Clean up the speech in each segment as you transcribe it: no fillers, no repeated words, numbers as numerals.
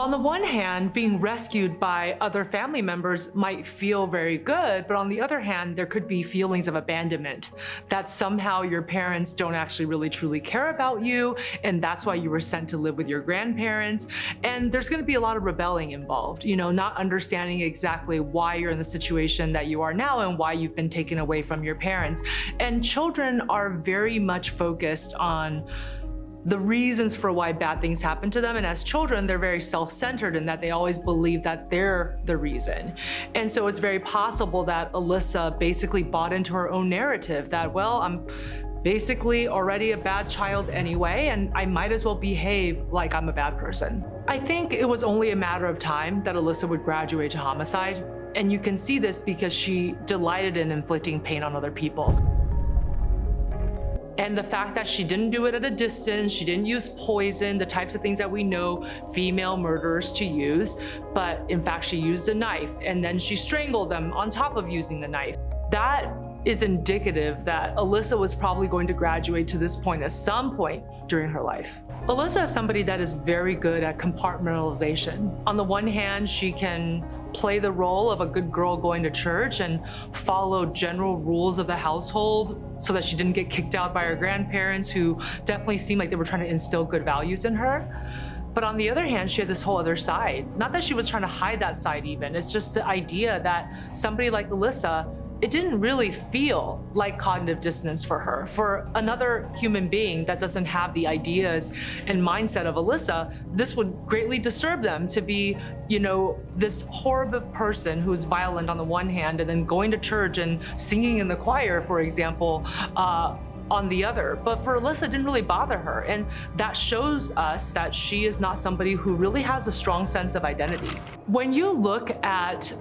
On the one hand, being rescued by other family members might feel very good, but on the other hand, there could be feelings of abandonment, that somehow your parents don't actually really truly care about you, and that's why you were sent to live with your grandparents. And there's going to be a lot of rebelling involved, you know, not understanding exactly why you're in the situation that you are now and why you've been taken away from your parents. And children are very much focused on the reasons for why bad things happen to them. And as children, they're very self-centered in that they always believe that they're the reason. And so it's very possible that Allysa basically bought into her own narrative that, well, I'm basically already a bad child anyway, and I might as well behave like I'm a bad person. I think it was only a matter of time that Allysa would graduate to homicide. And you can see this because she delighted in inflicting pain on other people. And the fact that she didn't do it at a distance, she didn't use poison, the types of things that we know female murderers to use, but in fact she used a knife and then she strangled them on top of using the knife. That is indicative that Allysa was probably going to graduate to this point at some point during her life. Allysa is somebody that is very good at compartmentalization. On the one hand, she can play the role of a good girl going to church and follow general rules of the household so that she didn't get kicked out by her grandparents, who definitely seemed like they were trying to instill good values in her. But on the other hand, she had this whole other side. Not that she was trying to hide that side even, it's just the idea that somebody like Allysa, it didn't really feel like cognitive dissonance for her. For another human being that doesn't have the ideas and mindset of Allysa, this would greatly disturb them to be, you know, this horrible person who's violent on the one hand and then going to church and singing in the choir, for example, on the other. But for Allysa, it didn't really bother her. And that shows us that she is not somebody who really has a strong sense of identity. When you look at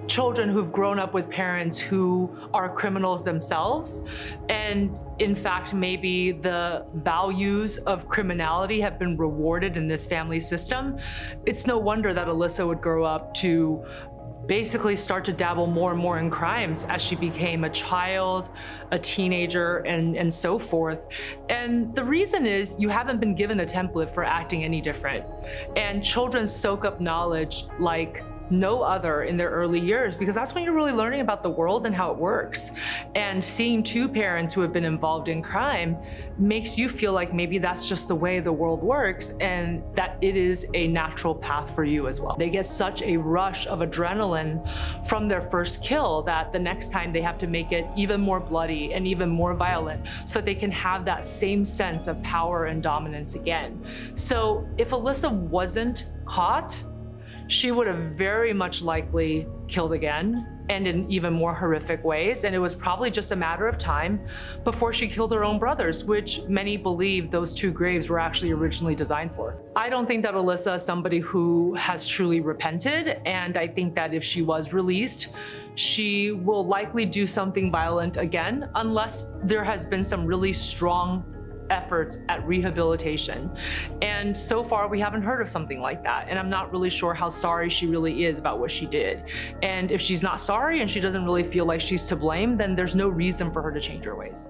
children who've grown up with parents who are criminals themselves, and in fact maybe the values of criminality have been rewarded in this family system, it's no wonder that Allysa would grow up to basically start to dabble more and more in crimes as she became a child, a teenager, and so forth. And the reason is you haven't been given a template for acting any different. And children soak up knowledge like no other in their early years, because that's when you're really learning about the world and how it works. And seeing two parents who have been involved in crime makes you feel like maybe that's just the way the world works and that it is a natural path for you as well. They get such a rush of adrenaline from their first kill that the next time they have to make it even more bloody and even more violent so they can have that same sense of power and dominance again. So if Allysa wasn't caught, she would have very much likely killed again, and in even more horrific ways. And it was probably just a matter of time before she killed her own brothers, which many believe those two graves were actually originally designed for. I don't think that Allysa is somebody who has truly repented, and I think that if she was released, she will likely do something violent again, unless there has been some really strong efforts at rehabilitation. And so far we haven't heard of something like that, and I'm not really sure how sorry she really is about what she did. And if she's not sorry and she doesn't really feel like she's to blame, then there's no reason for her to change her ways.